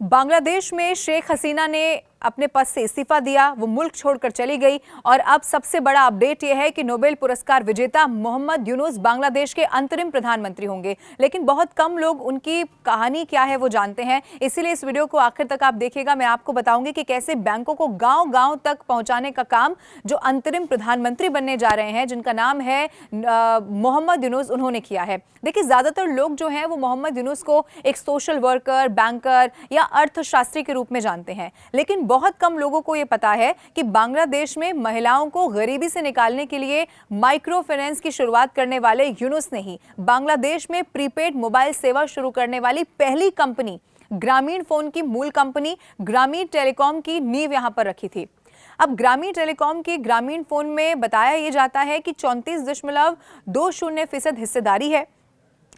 बांग्लादेश में शेख हसीना ने अपने पद से इस्तीफा दिया, वो मुल्क छोड़कर चली गई। और अब सबसे बड़ा अपडेट यह है कि नोबेल पुरस्कार विजेता मोहम्मद यूनुस बांग्लादेश के अंतरिम प्रधानमंत्री होंगे। लेकिन बहुत कम लोग उनकी कहानी क्या है वो जानते हैं, इसीलिए इस वीडियो को आखिर तक आप देखिएगा। मैं आपको बताऊंगी कि कैसे बैंकों को गांव-गांव तक पहुंचाने का काम जो अंतरिम प्रधानमंत्री बनने जा रहे हैं, जिनका नाम है मोहम्मद यूनुस, उन्होंने किया है। देखिए, ज्यादातर लोग जो हैं वो मोहम्मद यूनुस को एक सोशल वर्कर, बैंकर या अर्थशास्त्री के रूप में जानते हैं, लेकिन बहुत कम लोगों को यह पता है कि बांग्लादेश में महिलाओं को गरीबी से निकालने के लिए माइक्रो फाइनेंस की शुरुआत करने वाले यूनुस ने ही बांग्लादेश में प्रीपेड मोबाइल सेवा शुरू करने वाली पहली कंपनी ग्रामीण फोन की मूल कंपनी ग्रामीण टेलीकॉम की नींव यहां पर रखी थी। अब ग्रामीण टेलीकॉम की ग्रामीण फोन में बताया यह जाता है कि 34.20% हिस्सेदारी है।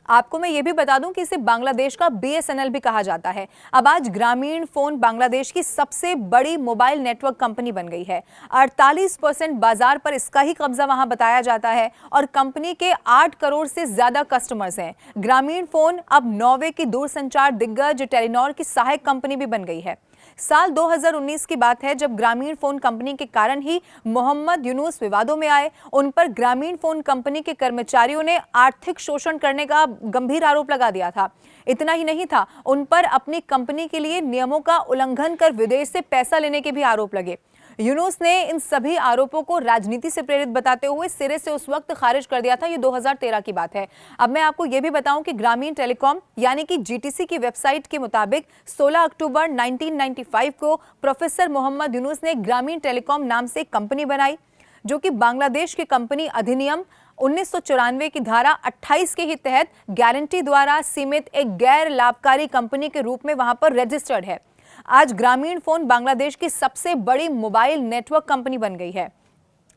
आपको मैं ये भी बता दूं कि इसे बांग्लादेश का BSNL भी कहा जाता है। अब आज ग्रामीण फोन बांग्लादेश की सबसे बड़ी मोबाइल नेटवर्क कंपनी बन गई है। 48% बाजार पर इसका ही कब्जा वहां बताया जाता है और कंपनी के 8 करोड़ से ज्यादा कस्टमर्स हैं। ग्रामीण फोन अब नॉर्वे की दूरसंचार दिग्गज टेलीनॉर की सहायक कंपनी भी बन गई है। साल 2019 की बात है जब ग्रामीण फोन कंपनी के कारण ही मोहम्मद यूनुस विवादों में आए। उन पर ग्रामीण फोन कंपनी के कर्मचारियों ने आर्थिक शोषण करने का गंभीर आरोप लगा दिया था। इतना ही नहीं था, उन पर अपनी कंपनी के लिए नियमों का उल्लंघन कर विदेश से पैसा लेने के भी आरोप लगे। यूनुस ने इन सभी आरोपों को राजनीति से प्रेरित बताते हुए सिरे से उस वक्त खारिज कर दिया था। ये 2013 की बात है। अब मैं आपको यह भी बताऊं कि ग्रामीण टेलीकॉम यानी कि GTC की वेबसाइट के मुताबिक 16 अक्टूबर 1995 को प्रोफेसर मोहम्मद यूनुस ने ग्रामीण टेलीकॉम नाम से एक कंपनी बनाई, जो कि बांग्लादेश के कंपनी अधिनियम 1994 की धारा 28 के ही तहत गारंटी द्वारा सीमित एक गैर लाभकारी कंपनी के रूप में वहां पर रजिस्टर्ड है। आज ग्रामीण फोन बांग्लादेश की सबसे बड़ी मोबाइल नेटवर्क कंपनी बन गई है।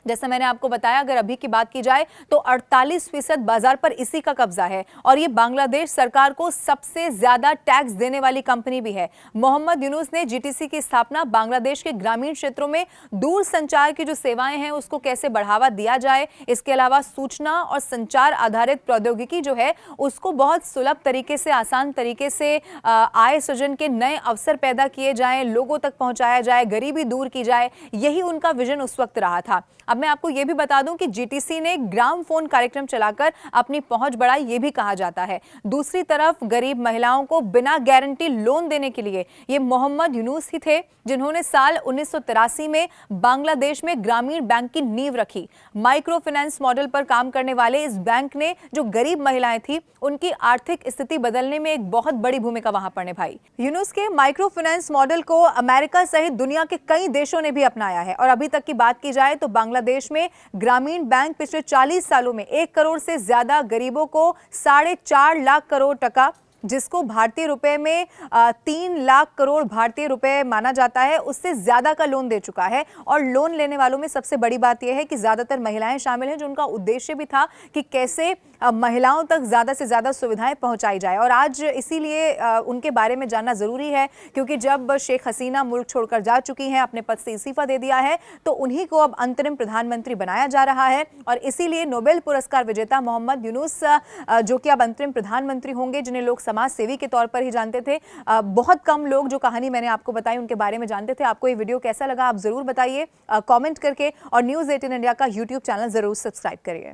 जैसा मैंने आपको बताया, अगर अभी की बात की जाए तो 48% बाजार पर इसी का कब्जा है और ये बांग्लादेश सरकार को सबसे ज्यादा टैक्स देने वाली कंपनी भी है। मोहम्मद यूनुस ने GTC की स्थापना बांग्लादेश के ग्रामीण क्षेत्रों में दूर संचार की जो सेवाएं हैं उसको कैसे बढ़ावा दिया जाए, इसके अलावा सूचना और संचार आधारित प्रौद्योगिकी जो है उसको बहुत सुलभ तरीके से, आसान तरीके से आय सृजन के नए अवसर पैदा किए जाएं, लोगों तक पहुंचाया जाए, गरीबी दूर की जाए, यही उनका विजन उस वक्त रहा था। अब मैं आपको यह भी बता दूं कि GTC ने ग्राम फोन कार्यक्रम चलाकर अपनी पहुंच बढ़ाई, ये भी कहा जाता है। दूसरी तरफ गरीब महिलाओं को बिना गारंटी लोन देने के लिए ये मोहम्मद यूनुस ही थे जिन्होंने साल 1983 में बांग्लादेश में ग्रामीण बैंक की नींव रखी। माइक्रो फाइनेंस मॉडल पर काम करने वाले इस बैंक ने जो गरीब महिलाएं थी उनकी आर्थिक स्थिति बदलने में एक बहुत बड़ी भूमिका वहां पर निभाई। यूनुस के माइक्रो फाइनेंस मॉडल को अमेरिका सहित दुनिया के कई देशों ने भी अपनाया है और अभी तक की बात की जाए तो बांग्लादेश में ग्रामीण बैंक पिछले 40 सालों में 1 करोड़ से ज्यादा गरीबों को 4.5 लाख करोड़ टका, जिसको भारतीय रुपए में 3 लाख करोड़ भारतीय रुपए माना जाता है, उससे ज्यादा का लोन दे चुका है। और लोन लेने वालों में सबसे बड़ी बात यह है कि ज्यादातर महिलाएं शामिल हैं, जो उनका उद्देश्य भी था कि कैसे महिलाओं तक ज्यादा से ज्यादा सुविधाएं पहुंचाई जाए। और आज इसीलिए उनके बारे में जानना जरूरी है, क्योंकि जब शेख हसीना मुल्क छोड़कर जा चुकी हैं, अपने पद से इस्तीफा दे दिया है, तो उन्हीं को अब अंतरिम प्रधानमंत्री बनाया जा रहा है। और इसीलिए नोबेल पुरस्कार विजेता मोहम्मद यूनुस, जो कि अब अंतरिम प्रधानमंत्री होंगे, जिन्हें लोग समाज सेवी के तौर पर ही जानते थे, बहुत कम लोग जो कहानी मैंने आपको बताई उनके बारे में जानते थे। आपको ये वीडियो कैसा लगा आप जरूर बताइए कमेंट करके, और न्यूज़ 18 इंडिया का YouTube चैनल जरूर सब्सक्राइब करिए।